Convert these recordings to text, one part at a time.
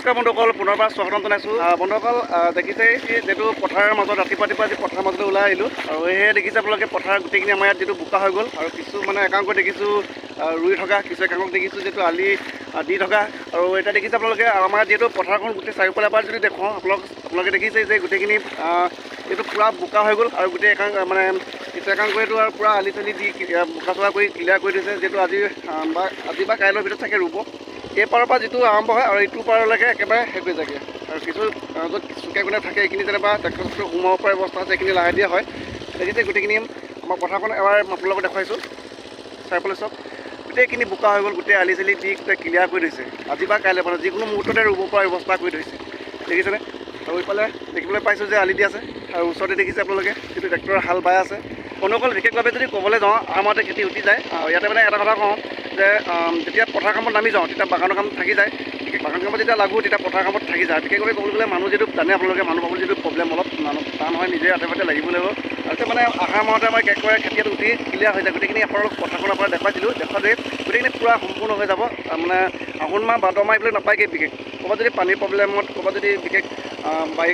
নমস্কাৰ বন্ধুসকল, পুনৰবাৰ স্বাগতম জনাইছোঁ। বন্ধুসকল দেখিছে যিটো পথাৰৰ মাজত ৰাতিপুৱা যি পথাৰৰ মাজলৈ ওলাই আহিলোঁ আৰু সেয়ে দেখিছে আপোনালোকে পথাৰ গোটেইখিনি আমাৰ ইয়াত যিটো বোকা হৈ গ'ল আৰু কিছু মানে একাংক দেখিছোঁ ৰুই থকা, কিছু একাংক দেখিছোঁ যিটো আলি দি থকা আৰু এতিয়া দেখিছে আপোনালোকে আমাৰ যিহেতু পথাৰখন গোটেই চাৰিওফালে এবাৰ যদি দেখুৱাওঁ আপোনালোকে দেখিছে যে গোটেইখিনি যিটো পূৰা বোকা হৈ গ'ল আৰু গোটেই একাংক মানে কিছু একাংকটো আৰু পূৰা আলি চালি দি বোকা চোকা কৰি ক্লিয়াৰ কৰি থৈছে, যিহেতু আজি বা কাইলৈৰ ভিতৰত চাগে ৰুব। এই পাৰৰ পৰা যিটো আৰম্ভ হয় আৰু এইটো পাৰলৈকে একেবাৰে শেষ হৈ যায়গৈ আৰু কিছু য'ত চুকে কোণে থাকে এইখিনি যেনিবা ট্ৰেক্টৰ চেক্টৰ সোমাব পৰা অৱস্থা আছে, এইখিনি লাহে দিয়া হয়। দেখিছে গোটেইখিনি আমাৰ পথাৰখন এবাৰ আপোনালোকক দেখুৱাইছোঁ। চাৰিওফালে চব গোটেইখিনি বোকা হৈ গ'ল, গোটেই আলি চালি দি গোটেই ক্লিয়াৰ কৰি থৈছে। আজি বা কাইলৈ মানে যিকোনো মুহূৰ্ততে ৰুব পৰা ব্যৱস্থা কৰি থৈছে, দেখিছেনে? আৰু এইফালে দেখিবলৈ পাইছোঁ যে আলি দি আছে আৰু ওচৰতে দেখিছে আপোনালোকে যিটো ট্ৰেক্টৰৰ হাল বাই আছে। বন্ধুসকল বিশেষভাৱে যদি ক'বলৈ যাওঁ আমাৰতে খেতি উঠি যায়। ইয়াতে মানে এটা কথা কওঁ যে যেতিয়া পথাৰ কামত নামি যাওঁ তেতিয়া বাগানৰ কাম থাকি যায়, বাগান কামত যেতিয়া লাগোঁ তেতিয়া পথাৰ কামত থাকি যায়। বিশেষকৈ ক'বলৈ গ'লে মানুহ যিটো জানে আপোনালোকে মানুহ পাবলৈ যিটো প্ৰব্লেম অলপ টান হয়, নিজে হাতে পাতে লাগিব লাগিব। আৰু মানে আহাৰ মাহতে আমাৰ একেবাৰে খেতিটো উঠি ক্লিয়াৰ হৈ যায়। গোটেইখিনি আপোনালোক পথাৰখন আপোনাৰ দেখুৱাইছিলোঁ, দেখুৱাতে গোটেইখিনি পূৰা সম্পূৰ্ণ হৈ যাব। মানে আঘোণ মাহ ভাদ মাহ এইবিলাক নাপায়গৈ বিশেষ। ক'ৰবাত যদি পানীৰ প্ৰব্লেমত ক'ৰবাত যদি বিশেষ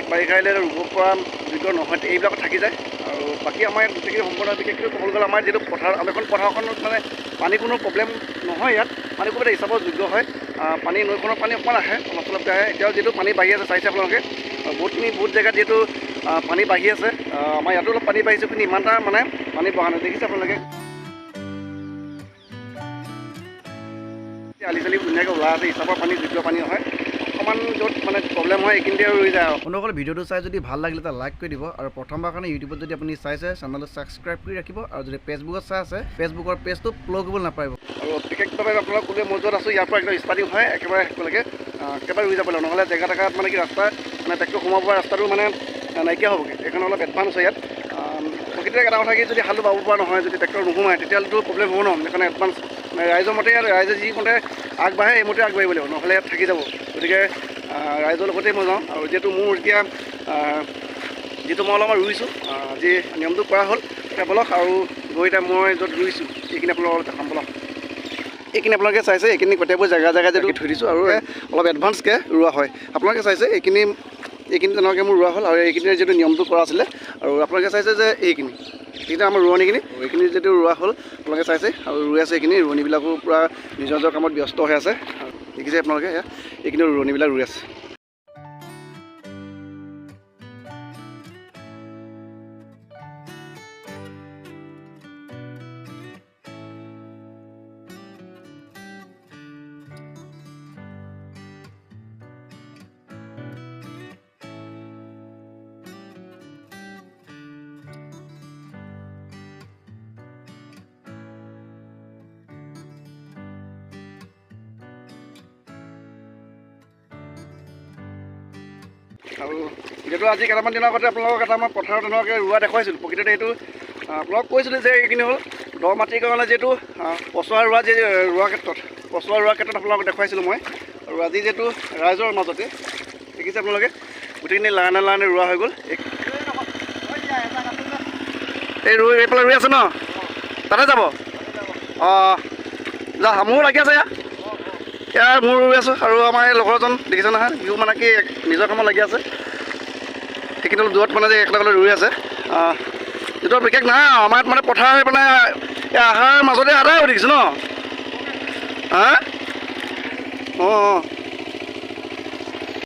বাৰিষা আহিলে ৰুব পৰা যোগ্য নহয় এইবিলাক থাকি যায়। আৰু বাকী আমাৰ ইয়াত গোটেইখিনি সম্পূৰ্ণ বিশেষকৈ ক'বলৈ গ'লে আমাৰ যিটো পথাৰ এখন পথাৰখনত মানে পানী কোনো প্ৰব্লেম নহয়। ইয়াত পানী ক'ৰবাত হিচাপত যোগ্য হয়। পানী নৈখনৰ পানী অকণমান আহে, অলপ চলপকৈ আহে। এতিয়াও যিহেতু পানী বাঢ়ি আছে চাইছে আপোনালোকে, বহুত জেগাত যিহেতু পানী বাঢ়ি আছে। আমাৰ ইয়াতো অলপ পানী বাঢ়িছে কিন্তু ইমান এটা মানে পানী বঢ়া নাই, দেখিছে আপোনালোকে। আলি চালি ধুনীয়াকৈ ওলাই আছে, হিচাপৰ পানী যোগ্য পানী হয়। অকণমান য'ত মানে প্ৰব্লেম হয় এইখিনিতে ৰৈ যায়। বন্ধুসকল ভিডিঅ'টো চাই যদি ভাল লাগিলে এটা লাইক কৰি দিব আৰু প্ৰথমবাৰ কাৰণে ইউটিউবত যদি আপুনি চাইছে চেনেলটো ছাবস্ক্ৰাইব কৰি ৰাখিব আৰু যদি ফেচবুকত চাই আছে ফেচবুকৰ পেজটো ফ'ল' কৰিবলৈ নাপাৰিব। আৰু বিশেষভাৱে আপোনালোক কোনে মই য'ত আছোঁ ইয়াৰ পৰা একদম ষ্টাৰ্টিং হয় একেবাৰে শেষলৈকে একেবাৰে ৰুই যাব লাগিব, নহ'লে জেগা জেগাত মানে কি ৰাস্তা মানে ট্ৰেক্টৰ সোমাব পৰা ৰাস্তাটো মানে নাইকিয়া হ'বগৈ। সেইকাৰণে অলপ এডভান্স হয় ইয়াত। প্ৰকৃতিৰ এটা কথা কি যদি হালো বাব পৰা নহয়, যদি ট্ৰেক্টৰ নোসোমায় তেতিয়াহ'লেতো প্ৰব্লেম হ'ব ন। সেইকাৰণে এডভান্স ৰাইজৰ মতে ৰাইজে যি মতে আগবাঢ়ে সেইমতে আগবাঢ়িব লাগিব, নহ'লে ইয়াত থাকি যাব। গতিকে ৰাইজৰ লগতেই মই যাওঁ আৰু যিহেতু মোৰ এতিয়া যিটো মই অলপমান ৰুইছোঁ, আজি নিয়মটো কৰা হ'ল। এতিয়া বলক আৰু গৈ এতিয়া মই য'ত ৰুইছোঁ এইখিনি আপোনালোকক অলপ দেখাম বলক। এইখিনি আপোনালোকে চাইছে এইখিনি গোটেইবোৰ জেগা যিহেতু থৈ দিছোঁ আৰু অলপ এডভান্সকৈ ৰোৱা হয়। আপোনালোকে চাইছে এইখিনি তেনেকুৱাকৈ মোৰ ৰোৱা হ'ল আৰু এইখিনিৰ যিটো নিয়মটো কৰা আছিলে। আৰু আপোনালোকে চাইছে যে এইখিনি আমাৰ ৰোৱনীখিনি এইখিনি যিটো ৰোৱা হ'ল আপোনালোকে চাইছে আৰু ৰুই আছে। এইখিনি ৰোৱনীবিলাকো পূৰা নিজৰ নিজৰ কামত ব্যস্ত হৈ আছে। দেখিছে আপোনালোকে এইখিনি ৰোৱনীবিলাক ৰুই আছে। আৰু যিহেতু আজি কেইটামান দিনৰ আগতে আপোনালোকক এটা মই পথাৰত তেনেকুৱাকৈ ৰোৱা দেখুৱাইছিলোঁ। প্ৰকৃততে এইটো আপোনালোকক কৈছিলোঁ যে এইখিনি হ'ল দ মাটিৰ কাৰণে যিহেতু পচোৱা ৰোৱা ৰোৱাৰ ক্ষেত্ৰত আপোনালোকক দেখুৱাইছিলোঁ মই। আৰু আজি যিহেতু ৰাইজৰ মাজতে দেখিছে আপোনালোকে গোটেইখিনি লাইনে লাইনে ৰোৱা হৈ গ'ল। এইফালে ৰুই আছে ন, তাতে যাব। যা মোৰো লাগি আছে এয়া মোৰ ৰুই আছোঁ আৰু আমাৰ এই লগৰজন দেখিছে নহয়, বিহু মানে কি নিজৰ কামত লাগি আছে। সেইখিনি দূৰত মানে যে একেলগে ৰুই আছে। যিটো বিশেষ নাই আমাৰ ইয়াত মানে পথাৰ মানে এই আহাৰ মাজতে আদায় হৈ দেখিছোঁ ন। অঁ